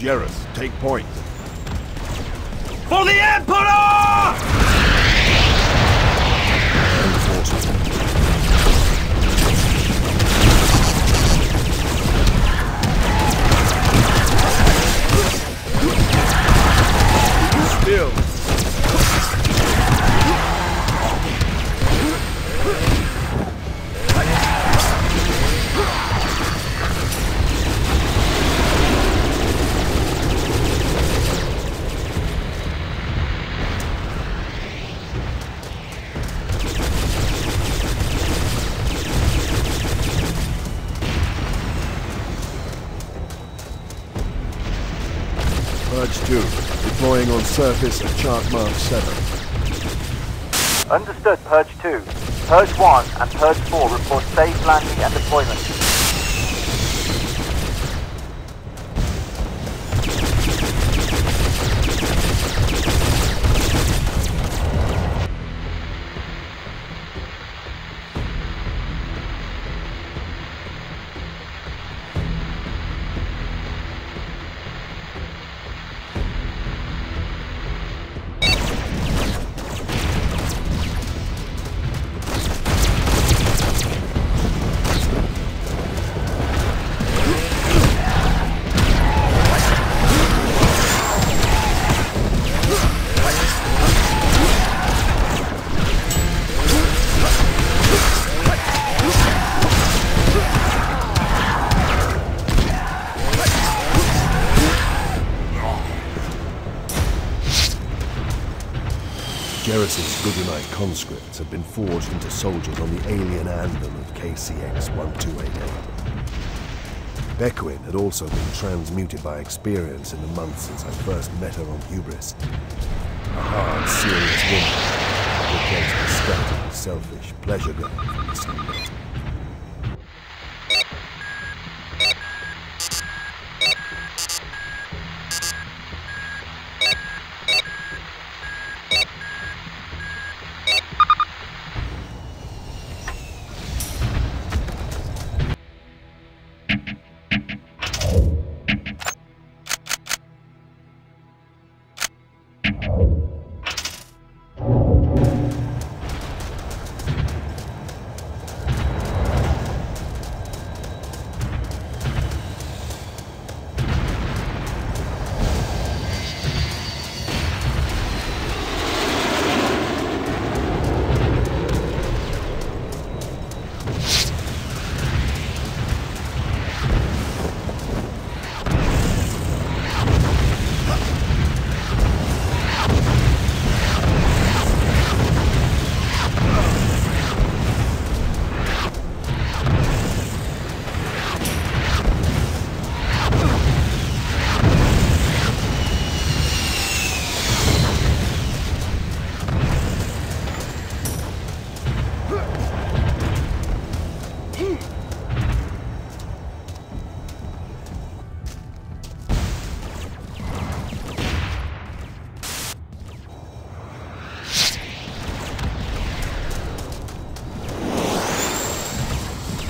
Jerus, take point. For the Emperor! Still. Purge 2, deploying on surface at chart mark 7. Understood, Purge 2. Purge 1 and Purge 4 report safe landing and deployment. Jerus's Guggenite conscripts have been forged into soldiers on the alien anthem of KCX-1288. Bekuin had also been transmuted by experience in the months since I first met her on Hubris. A hard, serious woman replaced the skeleton, selfish pleasure girl from the Sunday.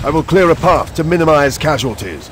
I will clear a path to minimize casualties.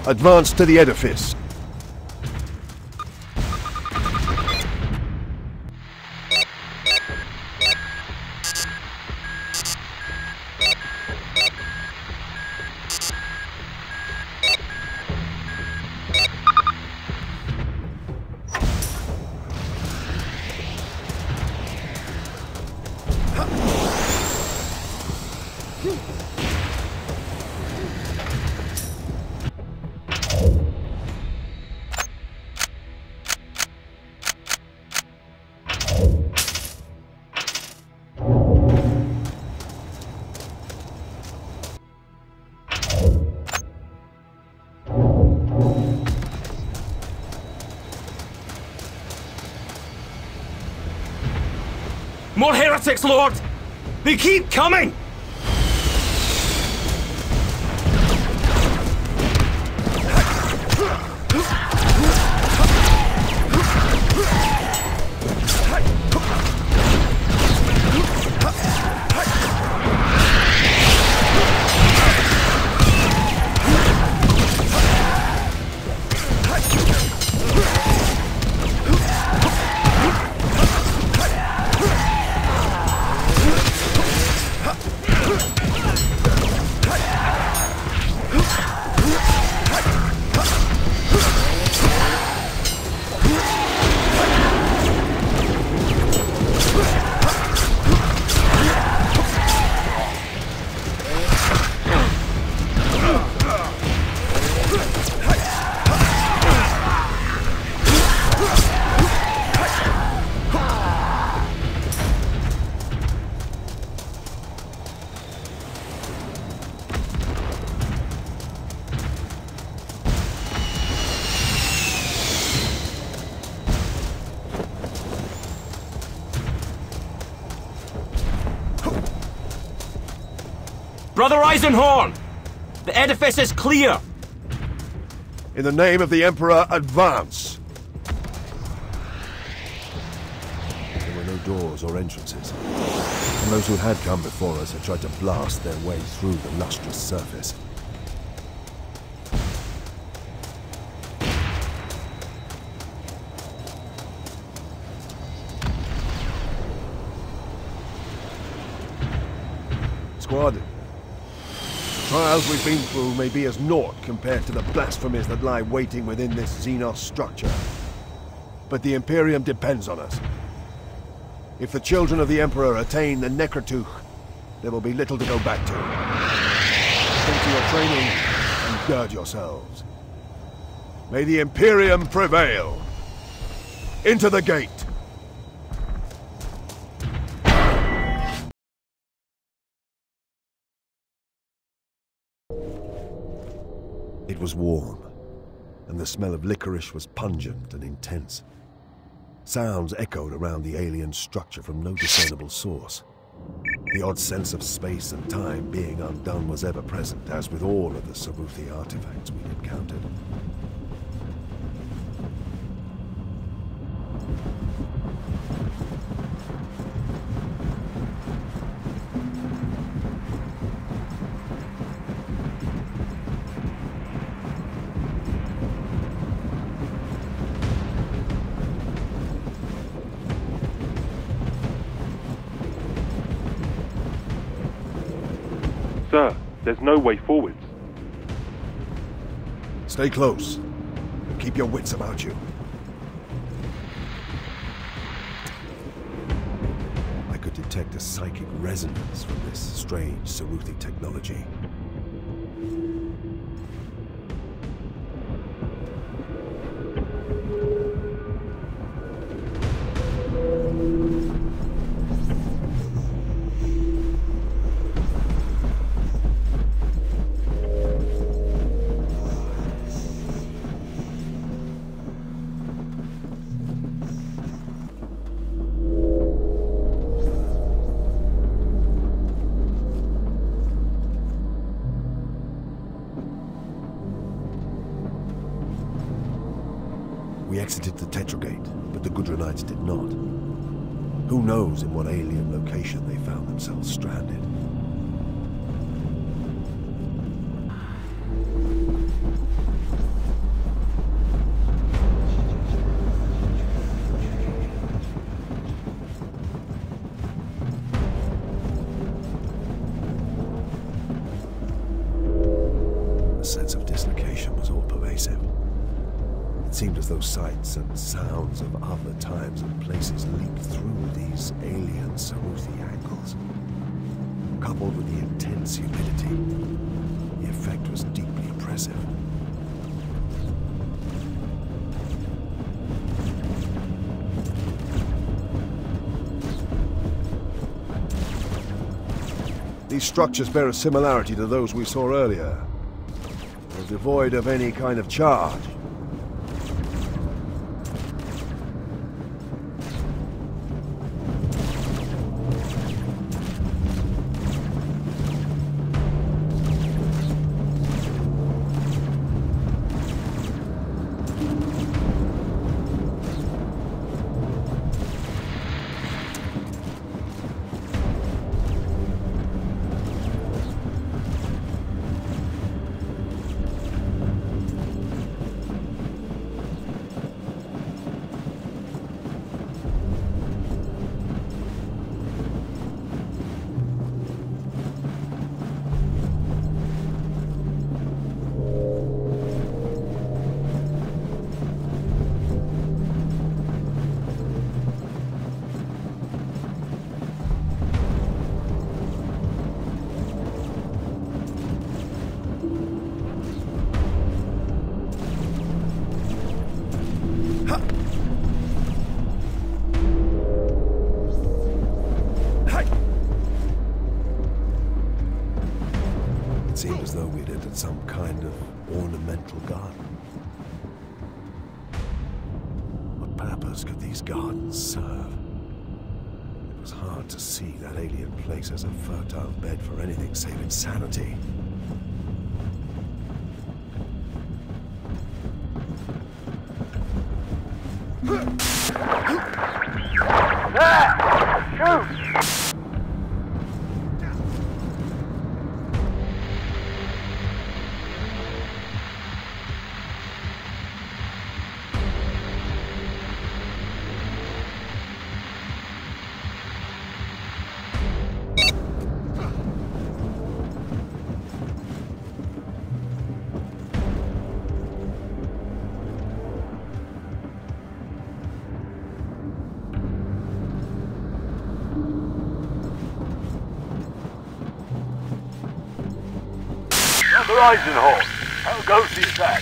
Advance to the edifice. More heretics, Lord! They keep coming! Brother Eisenhorn! The edifice is clear! In the name of the Emperor, advance! There were no doors or entrances, and those who had come before us had tried to blast their way through the lustrous surface. Squad, the trials we've been through may be as naught compared to the blasphemies that lie waiting within this Xenos structure. But the Imperium depends on us. If the children of the Emperor attain the Necroteka, there will be little to go back to. Think to your training and gird yourselves. May the Imperium prevail! Into the gate! It was warm, and the smell of licorice was pungent and intense. Sounds echoed around the alien structure from no discernible source. The odd sense of space and time being undone was ever present, as with all of the Sarути artifacts we'd encountered. Sir, there's no way forwards. Stay close. Keep your wits about you. I could detect a psychic resonance from this strange Sarути technology. We exited the Tetragate, but the Gudrunites did not. Who knows in what alien location they found themselves stranded. of dislocation was all pervasive. It seemed as though sights and sounds of other times and places leaked through these alien Sarути angles. Coupled with the intense humidity, the effect was deeply oppressive. These structures bear a similarity to those we saw earlier. They're devoid of any kind of charge. Some kind of ornamental garden. What purpose could these gardens serve? It was hard to see that alien place as a fertile bed for anything save insanity. There! Shoot! Eisenhorn, how goes the attack?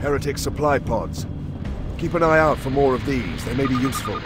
Heretic supply pods. Keep an eye out for more of these. They may be useful.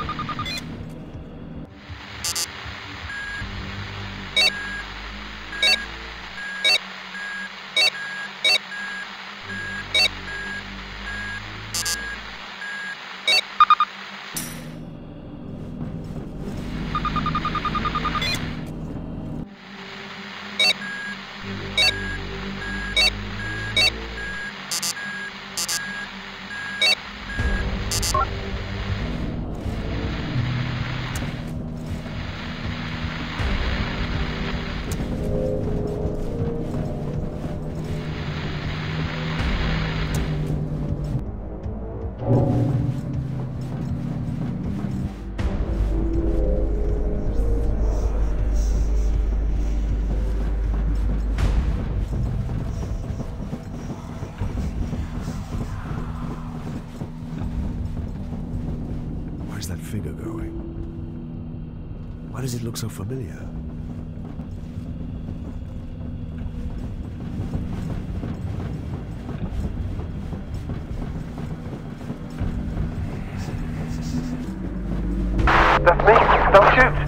figure going? Why does it look so familiar? That's me! Don't shoot!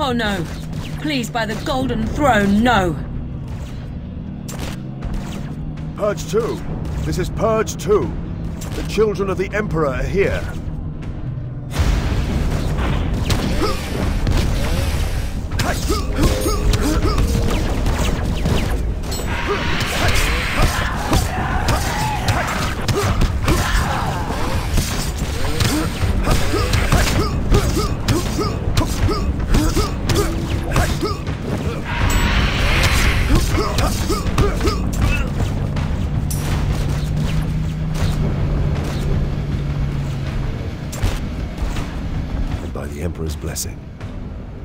Oh no! Please, by the Golden Throne, no! Purge 2! This is Purge 2! The children of the Emperor are here! Emperor's blessing,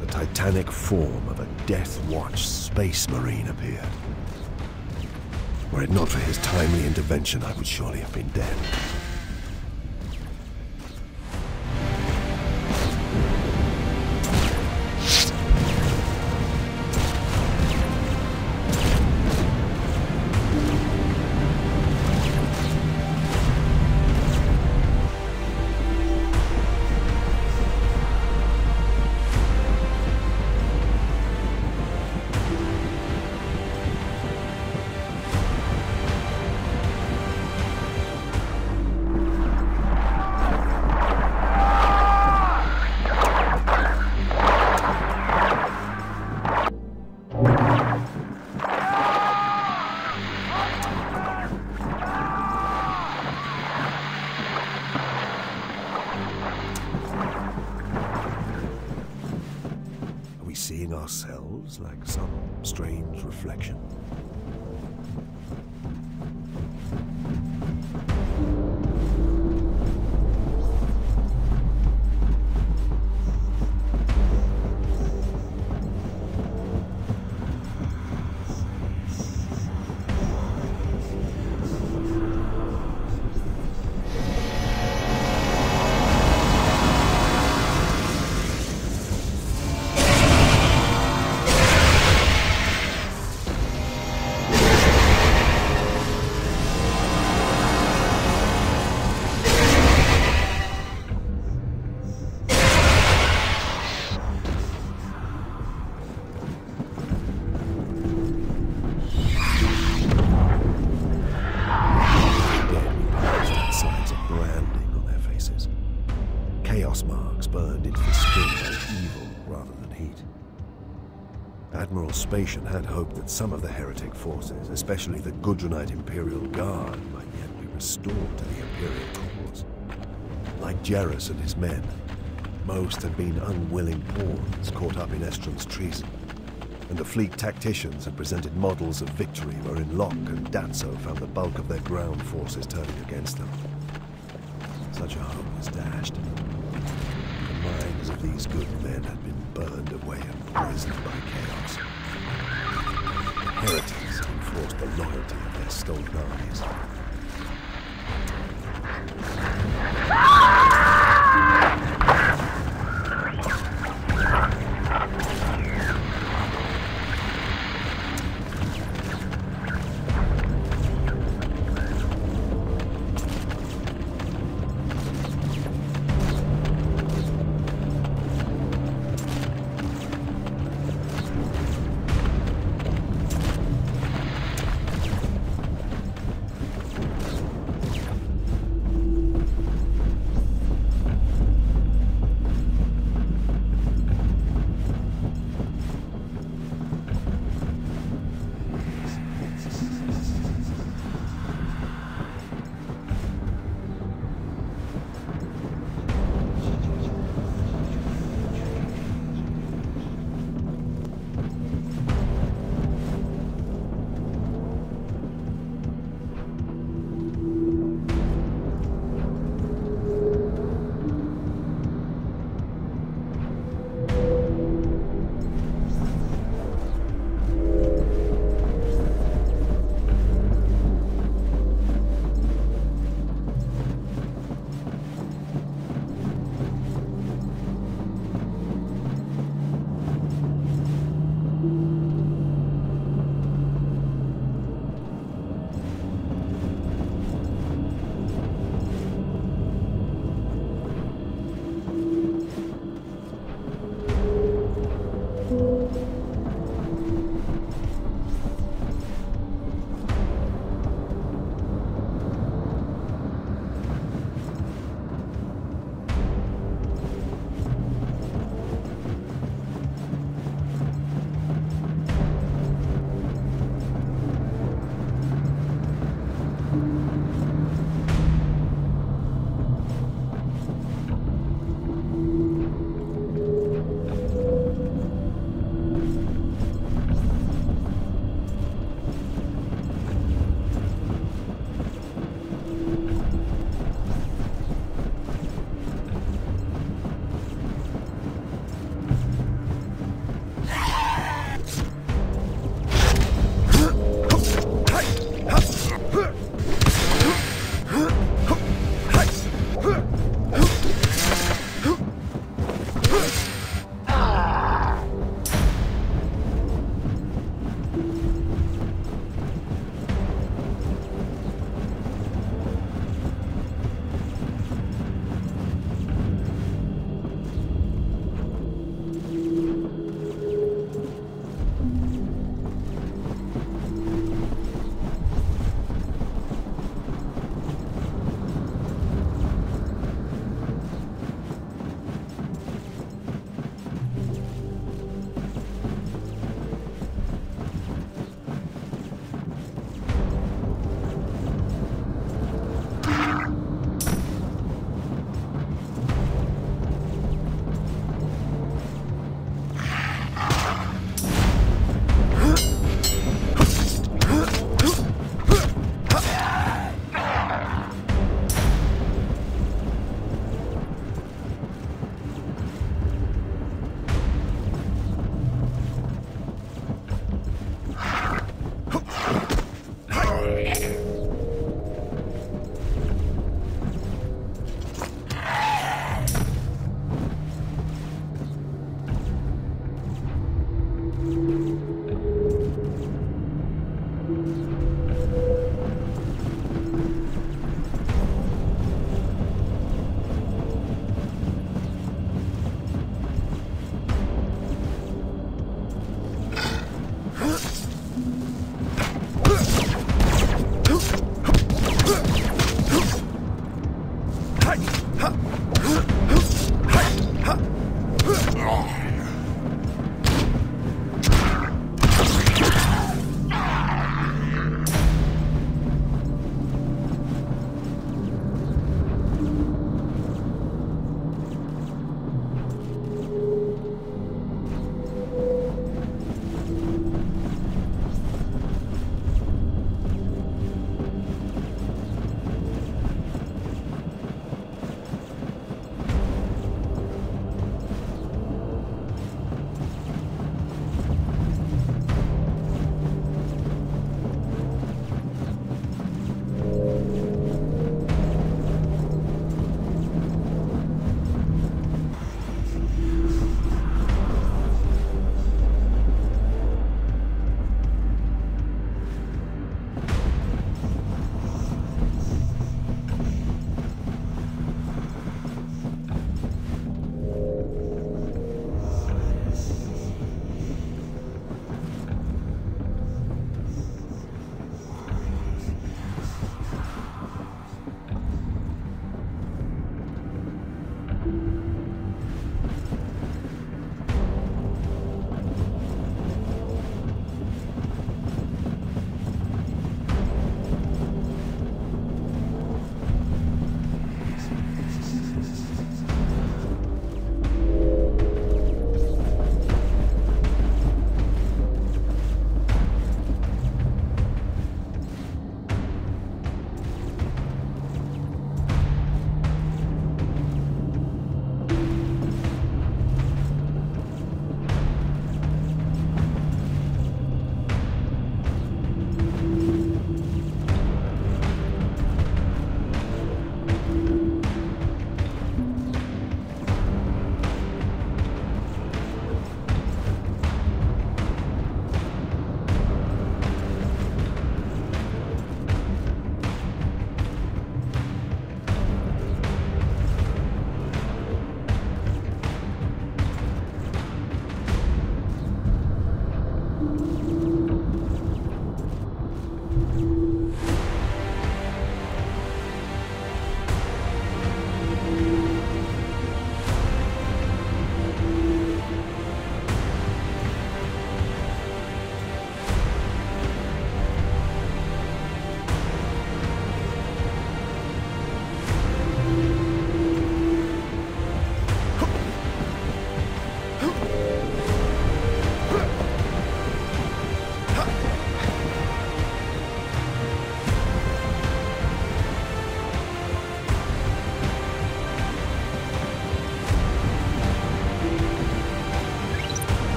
the titanic form of a Death Watch space marine appeared. Were it not for his timely intervention, I would surely have been dead. feels like some strange reflection. Had hoped that some of the heretic forces, especially the Gudrunite Imperial Guard, might yet be restored to the Imperial cause. Like Jarrus and his men, most had been unwilling pawns caught up in Estrom's treason, and the fleet tacticians had presented models of victory wherein Locke and Datso found the bulk of their ground forces turning against them. Such a hope was dashed. The minds of these good men had been burned away and poisoned by chaos. Heretics enforced the loyalty of their stolen armies.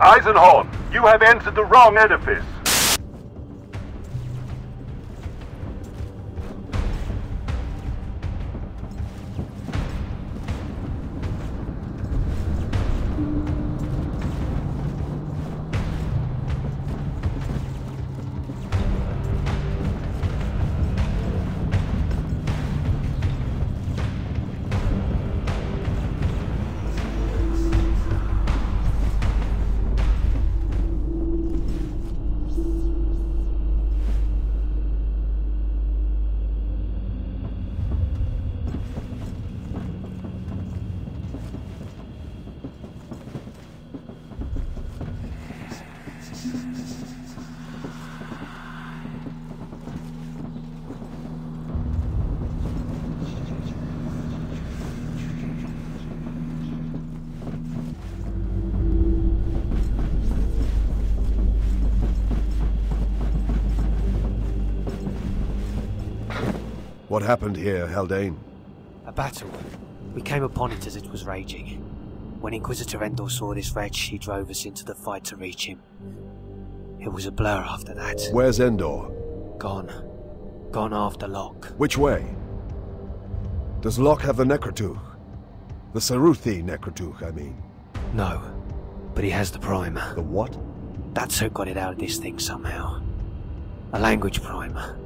Eisenhorn, you have entered the wrong edifice. What happened here, Haldane? A battle. We came upon it as it was raging. When Inquisitor Endor saw this wretch, he drove us into the fight to reach him. It was a blur after that. Where's Endor? Gone. Gone after Locke. Which way? Does Locke have the Necrotech? The Sarути Necrotech, I mean. No. But he has the primer. The what? That's who got it out of this thing somehow. A language primer.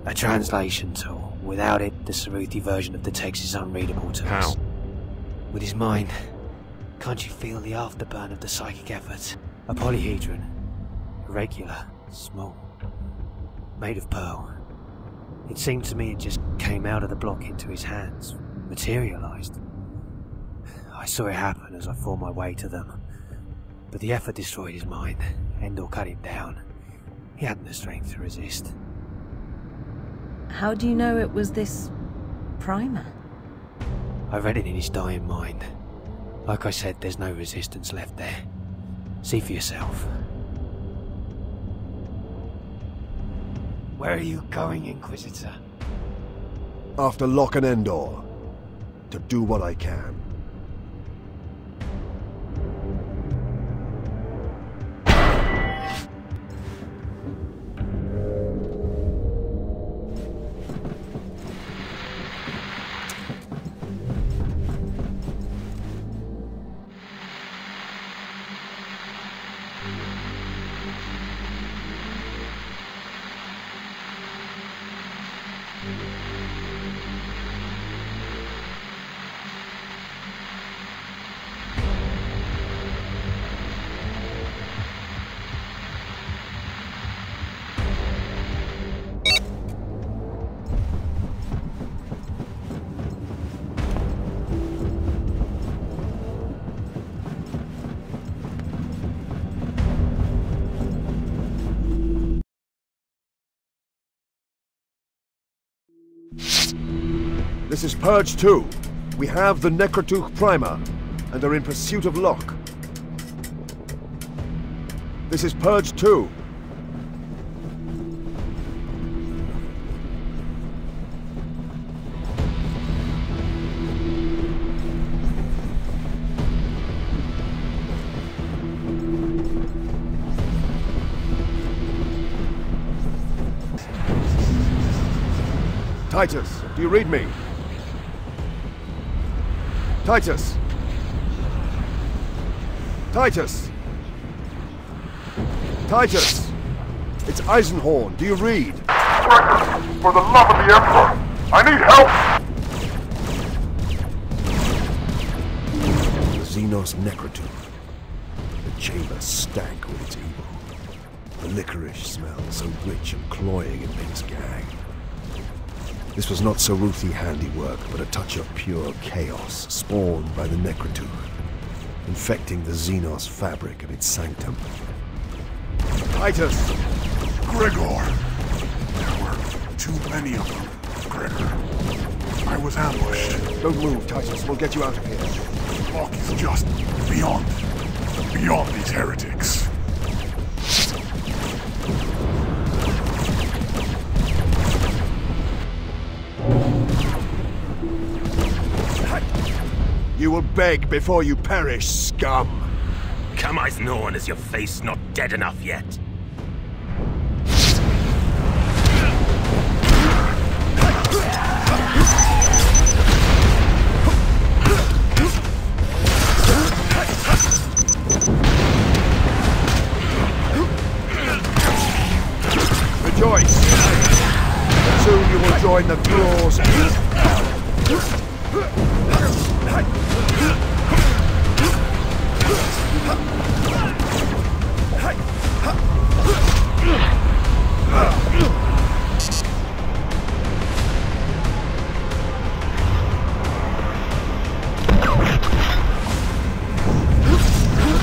A translation tool. Without it, the Sarути version of the text is unreadable to us. How? With his mind. Can't you feel the afterburn of the psychic effort? A polyhedron. Irregular. Small. Made of pearl. It seemed to me it just came out of the block into his hands. Materialized. I saw it happen as I fought my way to them. But the effort destroyed his mind. Endor cut him down. He hadn't the strength to resist. How do you know it was this primer? I read it in his dying mind. Like I said, there's no resistance left there. See for yourself. Where are you going, Inquisitor? After Locke and Endor. To do what I can. This is Purge 2. We have the Necrotech primer, and are in pursuit of Locke. This is Purge 2. Titus, do you read me? Titus! Titus! Titus! It's Eisenhorn. Do you read? For the love of the Emperor! I need help! The Xenos Necroteka. The chamber stank with its evil. The licorice smell, so rich and cloying it made us gag. This was not Saruti handiwork, but a touch of pure chaos spawned by the Necroteka, infecting the Xenos fabric of its sanctum. Titus! Gregor! There were too many of them, Gregor. I was ambushed. Don't move, Titus. We'll get you out of here. The block is just beyond these heretics. You will beg before you perish, scum! Come Eisenhorn, is your face not dead enough yet? Rejoice! Soon you will join the claws.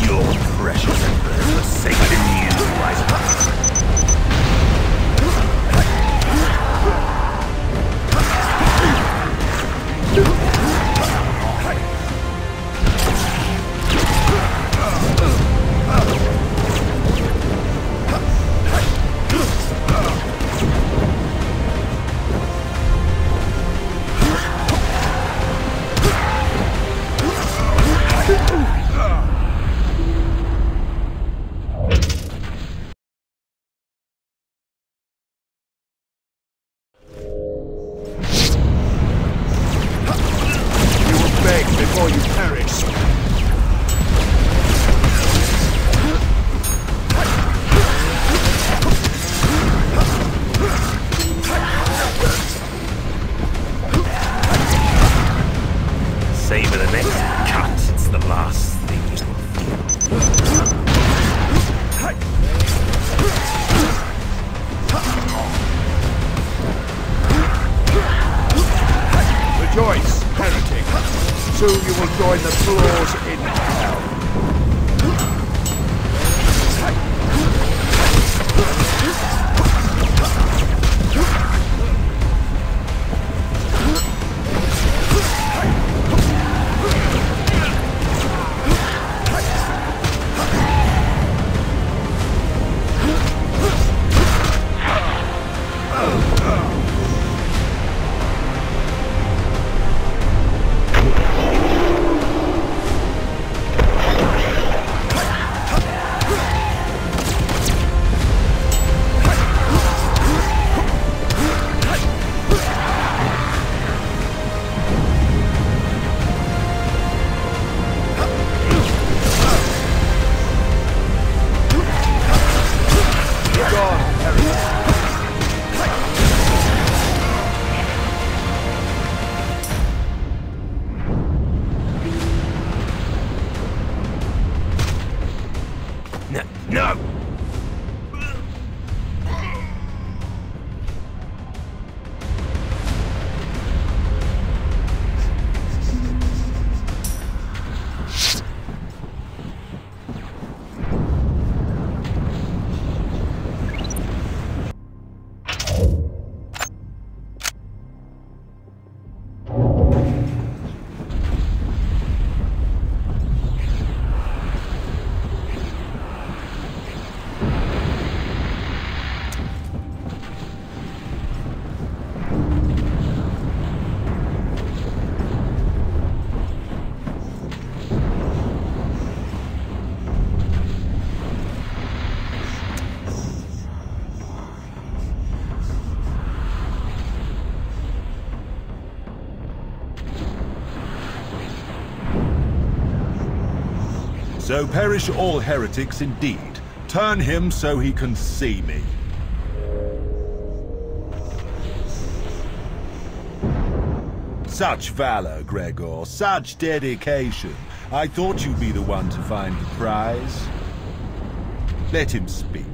Your precious emperor is forsaken you, Eisenhorn. Before you perish. Savor the next cut, it's the last thing you will feel. Rejoice, heretic. Soon you will join the claws in hell. So perish all heretics indeed. Turn him so he can see me. Such valor, Gregor, such dedication. I thought you'd be the one to find the prize. Let him speak.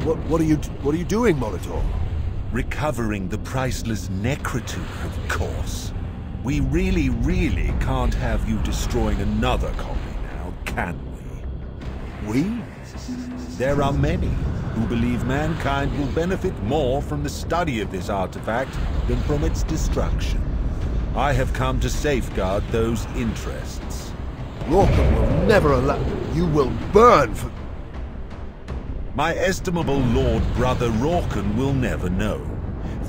What are you doing, Molitor? Recovering the priceless Necroteka, of course. We really can't have you destroying another copy now, can we? We? There are many who believe mankind will benefit more from the study of this artifact than from its destruction. I have come to safeguard those interests. Rorken will never allow... You will burn for... My estimable Lord Brother Rorken will never know.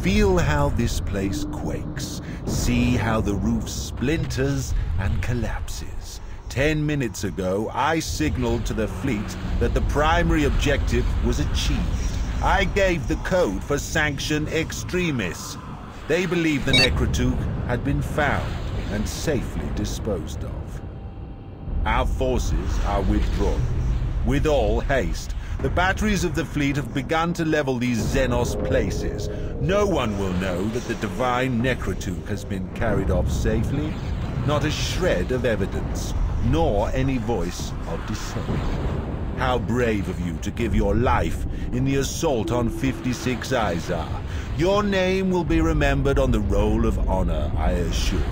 Feel how this place quakes. See how the roof splinters and collapses. 10 minutes ago, I signaled to the fleet that the primary objective was achieved. I gave the code for Sanction Extremis. They believed the Necroteka had been found and safely disposed of. Our forces are withdrawing. With all haste, the batteries of the fleet have begun to level these Xenos places. No one will know that the divine Necroteka has been carried off safely. Not a shred of evidence, nor any voice of dissent. How brave of you to give your life in the assault on 56 Izar. Your name will be remembered on the roll of honor, I assure you.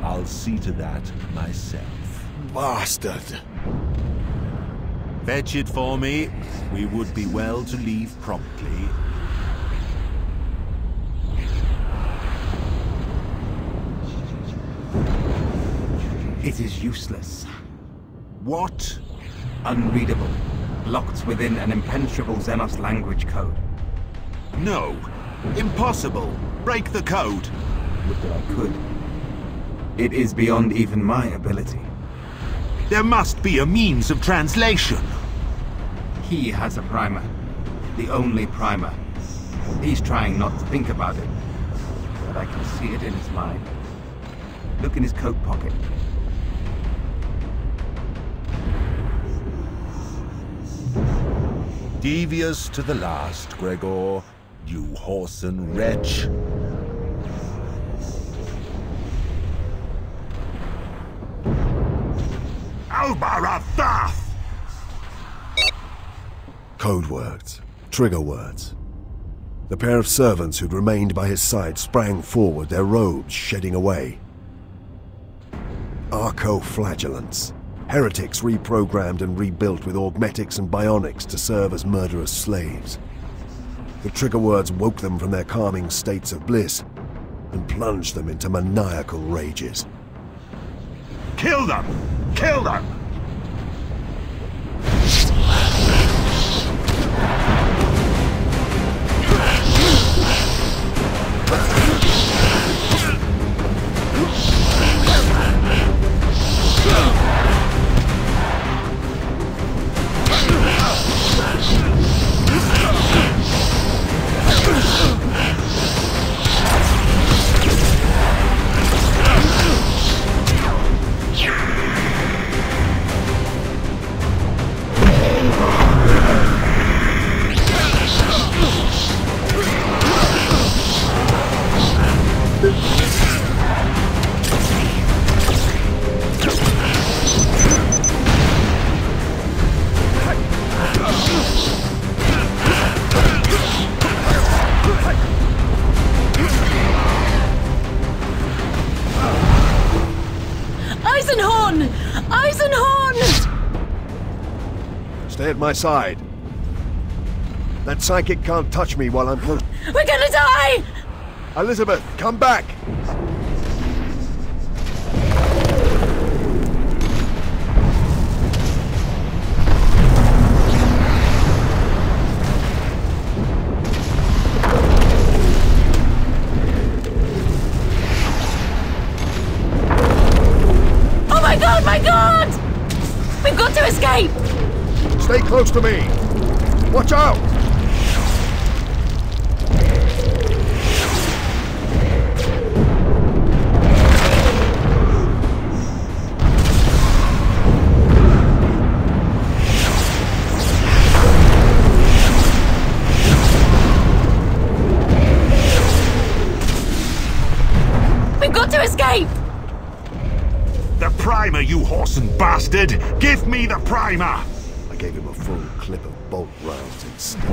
I'll see to that myself. Bastard! Fetch it for me. We would be well to leave promptly. It is useless. What? Unreadable. Locked within an impenetrable Xenos language code. No. Impossible. Break the code. Would that I could. It is beyond even my ability. There must be a means of translation. He has a primer. The only primer. He's trying not to think about it, but I can see it in his mind. Look in his coat pocket. Devious to the last, Gregor, you whoreson wretch. Albarathaf! Code words. Trigger words. The pair of servants who'd remained by his side sprang forward, their robes shedding away. Arco-flagellants. Heretics reprogrammed and rebuilt with augmetics and bionics to serve as murderous slaves. The trigger words woke them from their calming states of bliss and plunged them into maniacal rages. Kill them! Kill them! Eisenhorn! Eisenhorn! Stay at my side. That psychic can't touch me while I'm close. We're gonna die! Elizabeth, come back! Oh my god, my god! We've got to escape! Stay close to me! Watch out! you whoreson bastard! Give me the primer! I gave him a full clip of bolt rounds instead.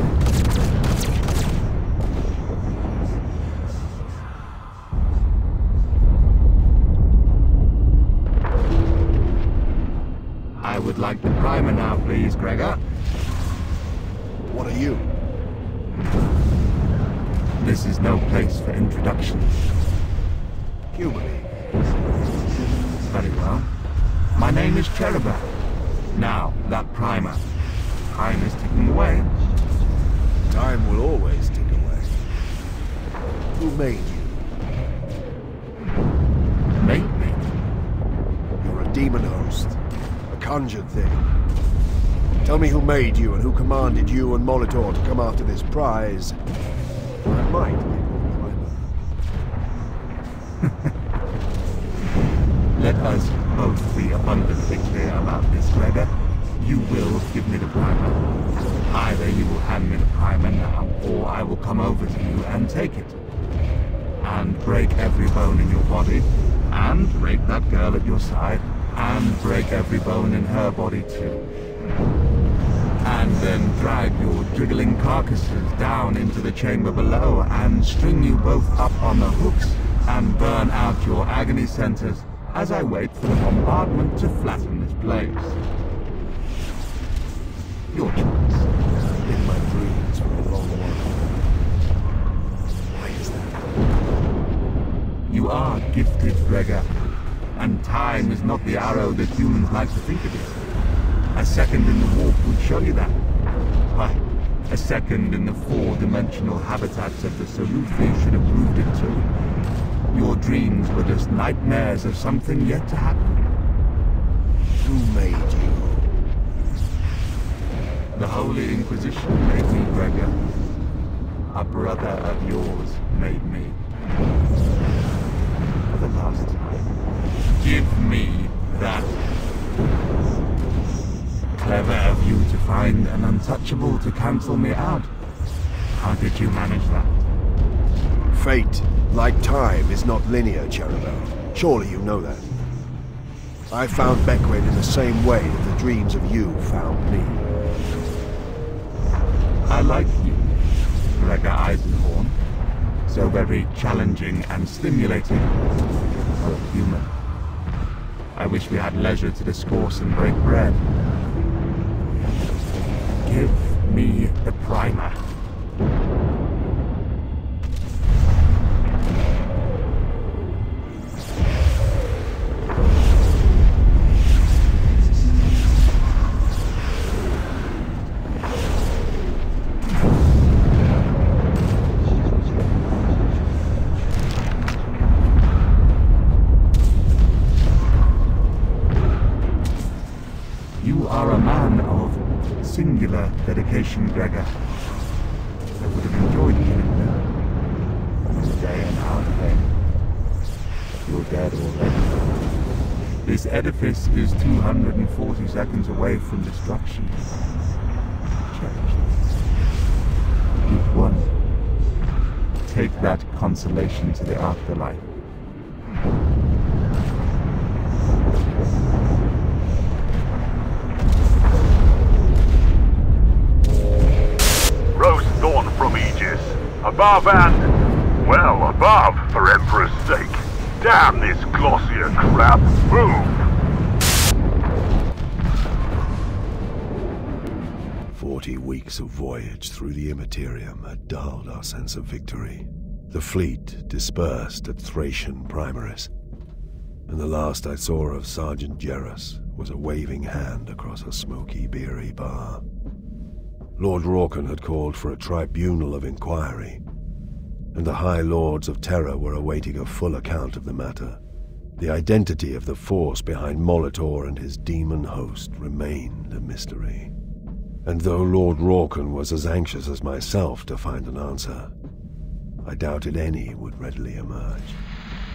I would like the primer now, please, Gregor. What are you? This is no place for introductions. Human. Very well. My name is Cherubim. Now, that primer. Time is ticking away. Time will always tick away. Who made you? Made me? You're a demon host. A conjured thing. Tell me who made you and who commanded you and Molitor to come after this prize. I might give you a primer. Let us both be abundantly clear about this, Gregor. You will give me the primer. Either you will hand me the primer now, or I will come over to you and take it. And break every bone in your body, and rape that girl at your side, and break every bone in her body too. And then drag your jiggling carcasses down into the chamber below, and string you both up on the hooks, and burn out your agony centers as I wait for the bombardment to flatten this place. Your choice. In my dreams for a long while. Why is that? You are gifted, Gregor, and time is not the arrow that humans like to think it is. A second in the warp would show you that. Why, a second in the four-dimensional habitats of the Saruthi should have proved it too. Your dreams were just nightmares of something yet to happen. Who made you? The Holy Inquisition made me, Gregor. A brother of yours made me. For the last time. Give me that. Clever of you to find an untouchable to cancel me out. How did you manage that? Fate, like time, is not linear, Cherubim. Surely you know that. I found Beckwin in the same way that the dreams of you found me. I like you, Gregor Eisenhorn. So very challenging and stimulating. So human. I wish we had leisure to discourse and break bread. Give me the primer. You are a man of singular dedication, Gregor. I would have enjoyed killing you. This day and hour then. But you're dead already. This edifice is 240 seconds away from destruction. Cherish this. You've won. Take that consolation to the afterlife. From Aegis. Above and, well, above, for Emperor's sake. Damn this glossier crap. Move! 40 weeks of voyage through the Immaterium had dulled our sense of victory. The fleet dispersed at Thracian Primaris, and the last I saw of Sergeant Jerus was a waving hand across a smoky, beery bar. Lord Rorken had called for a tribunal of inquiry, and the High Lords of Terror were awaiting a full account of the matter. The identity of the force behind Molitor and his demon host remained a mystery. And though Lord Rorken was as anxious as myself to find an answer, I doubted any would readily emerge.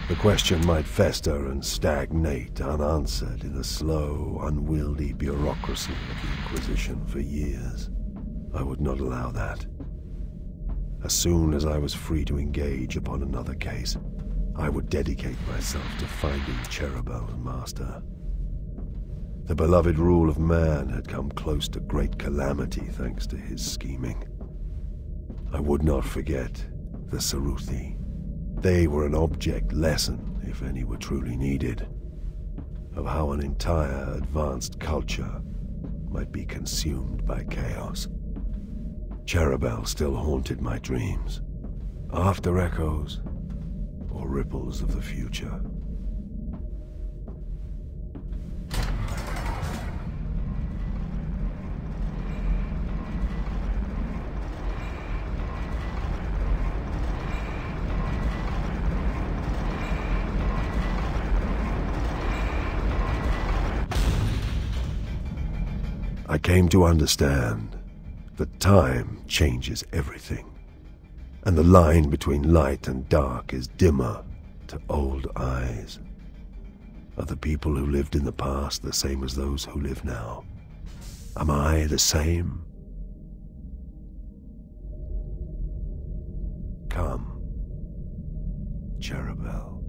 The question might fester and stagnate unanswered in the slow, unwieldy bureaucracy of the Inquisition for years. I would not allow that. As soon as I was free to engage upon another case, I would dedicate myself to finding Cherubim and Master. The beloved rule of man had come close to great calamity thanks to his scheming. I would not forget the Sarути. They were an object lesson, if any were truly needed, of how an entire advanced culture might be consumed by chaos. Cherubel still haunted my dreams, after echoes or ripples of the future. I came to understand that time changes everything, and the line between light and dark is dimmer to old eyes. Are the people who lived in the past the same as those who live now? Am I the same? Come, Cherubel.